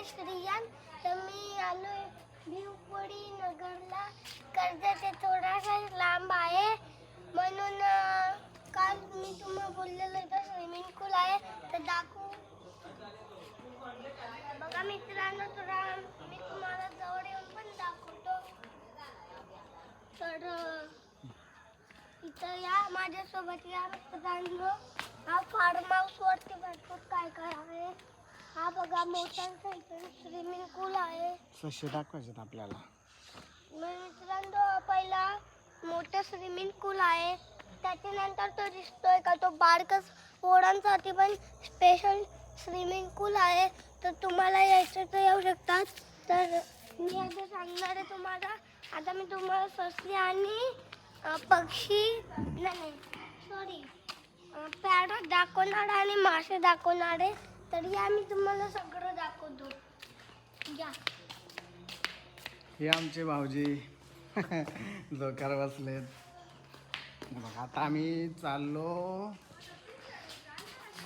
श्रियान. तर मी आलोय भिवपुडी नगरला. कर्जत ते थोडासा लांब आहे म्हणून काल मी तुम्हाला बोललेलं इथं स्विमिंग पूल आहे तर दाखवू. बघा मित्रांनो, थोडा मी तुम्हाला जवळ येऊन पण दाखवतो. तर इथं या माझ्यासोबत या मित्रांनो. हा फार्म हाऊस वरती भरपूर काय काय आहे. हा बघा मोटरसायकल स्विमिंग पूल आहे. सशे दाखवायचे आपल्याला. मित्रांनो, पहिला मोठा स्विमिंग पूल आहे. त्याच्यानंतर तो दिसतोय का तो बारकस पोरांसाठी पण स्पेशल स्विमिंग पूल आहे. तर तुम्हाला यायचं तर येऊ शकतात. तर मी आता सांगणार आहे तुम्हाला. आता मी तुम्हाला ससली आणि पक्षी नाही सॉरी पॅरट दाखवणार आणि मासे दाखवणार आहे. तर या मी तुम्हाला सगळं दाखवतो. या हे आमचे भाऊजी झोक्यावर बसलेत. बघा आता आम्ही चाललो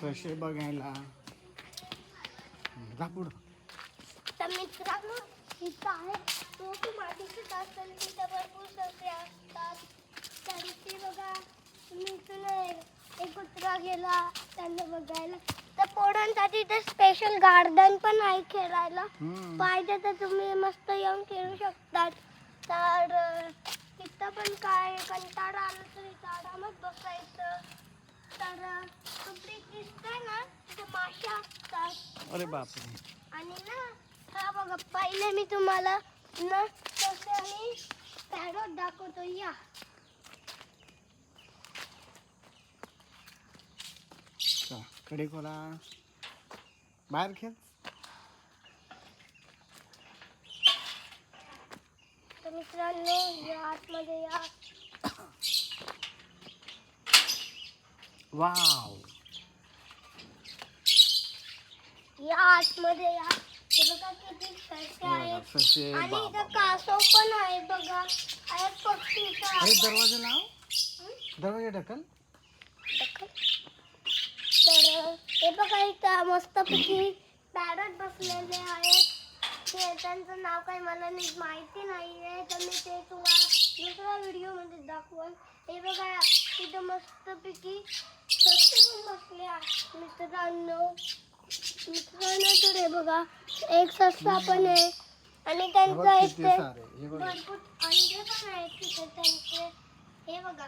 सशे बघायला. जा पुढं. तर मित्रांनो, इथं आहे तो की मातीची असेल तिथं भरपूर ससे असतात. तर इथे बघा तुम्ही इथून एक कुत्रा गेला त्यांना बघायला. तर पोरांसाठी इथे स्पेशल गार्डन पण आहे खेळायला. पाहिजे तर तुम्ही मस्त येऊन खेळू शकतात. तर तिथं पण काय कंटाळा आला तर इथं आरामात बसायचं. तर तो ब्रिज दिसतोय ना, तिथे मासे असतात. अरे बापरे. आणि ना हा बघा, पहिले मी तुम्हाला ना ससे आणि पॅरट दाखवतो. या कडे खोला बाहेर खेळ. तर मित्रांनो, या आतमध्ये या. वाव. या आतमध्ये या. हे बघा किती ससे आहेत. सशे आणि इथं कासव पण आहे बघा. आहेत पक्षी इथं. अरे दरवाजा लाव. दरवाजा ढकल. तर हे बघा इथं मस्तपैकी पॅरट बसलेले आहेत. ते त्यांचं नाव काही मला नीट माहिती नाही आहे. तर मी ते तुम्हाला दुसऱ्या व्हिडिओमध्ये दाखवेन. हे बघा तिथं मस्तपैकी ससे पण बसले आहेत मित्रांनो. तर हे बघा एक ससा पण आहे आणि त्यांचा इथे भरपूर अंडे पण आहेत तिथे त्यांचे. हे बघा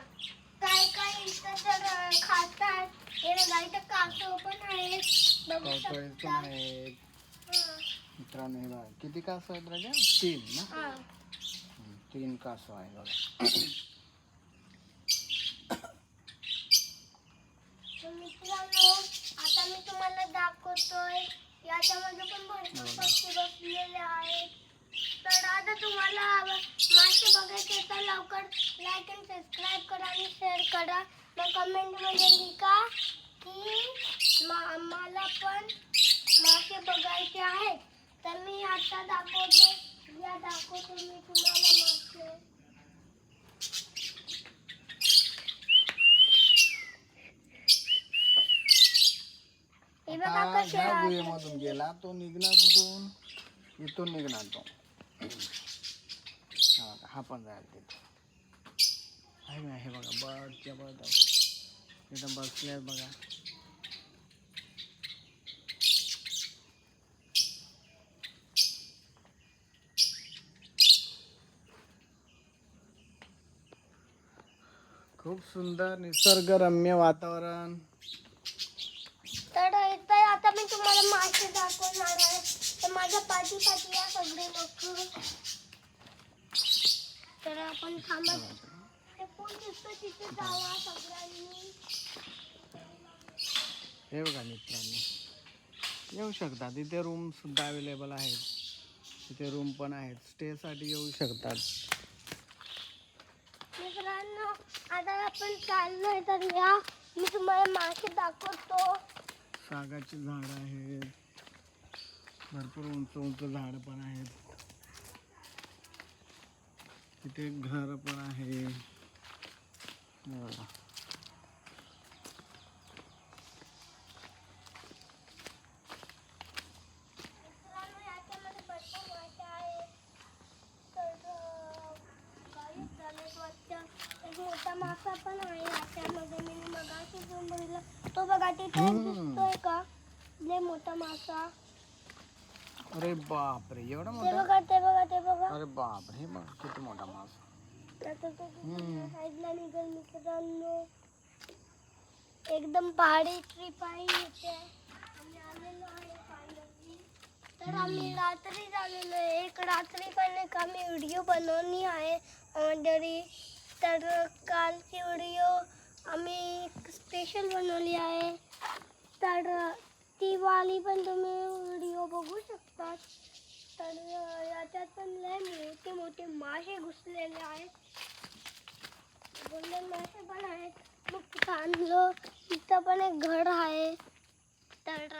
काय काय इथं तर खातात. हे बघा इथं कासव पण आहेत बघू शकता. मित्रांनो हे बघा किती कासव आहेत राजा. 3 ना. 3 कासव आहे बघा. मित्रांनो, आता मी तुम्हाला दाखवतोय. याच्यामध्ये पण भरपूर पक्षी बसलेले आहेत. तर आता तुम्हाला मासे बघायचे तर लवकर लाईक आणि सबस्क्राईब करा आणि शेअर करा. मग कमेंटमध्ये लिहा की मला पण मासे बघायचे आहेत. तर मी आता दाखवतो. या दाखवतो मी तुम्हाला मासे. हे बघा कसे आहेत. गुहेमधून गेला तो निघणार कुठून. इथून निघणार तो. हा पण जाईल तिथे. हे बघा बर्डच्या बर्ड तिथं बसले बघा. खूप सुंदर निसर्गरम्य वातावरण. तर इथं आता मी तुम्हाला मासे दाखवणार आहे. तर माझ्या पाठी या सगळे लोक. तर आपण थांबत ते पूल दिसतं तिथे जावा सगळ्यांनी. हे बघा मित्रांनो येऊ शकता. तिथे रूम सुद्धा अवेलेबल आहेत. तिथे रूम पण आहेत. स्टेसाठी येऊ शकतात. मित्रांनो, आता आपण चाललोय. तर या मी तुम्हाला मासे दाखवतो. सागाची झाडं आहेत. भरपूर उंच उंच झाडं पण आहेत. तिथे घर पण आहे. तिथे दिसतोय का लय मोठा मासा. अरे बापरे, एवढा ते मोठा. बघा ते बघा ते बघा. अरे बापरे, हे बघ किती मोठा मासा. आता तो साईडला निघेल मित्रांनो. एकदम पहाडी ट्रिप आहे इथे. आम्ही आलेलो आहे फायनली. तर आम्ही रात्री आलेलो आहे. एक रात्री पण एक आम्ही व्हिडिओ बनवली आहे मंडळी. तर कालची व्हिडिओ आम्ही स्पेशल बनवली आहे. तर ती वाली पण तुम्ही व्हिडिओ बघू शकता. तर याच्यात पण लय मोठे मोठे मासे घुसलेले आहेत. गोल्डन मासे पण आहेत. मग चांगलं तिथं पण एक घर आहे. तर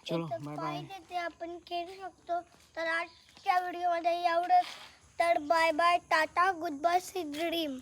चलो बाय बाय. पाहिजे ते आपण खेळू शकतो. तर आजच्या व्हिडिओमध्ये एवढंच. तर bye bye, tata, goodbye, see dream.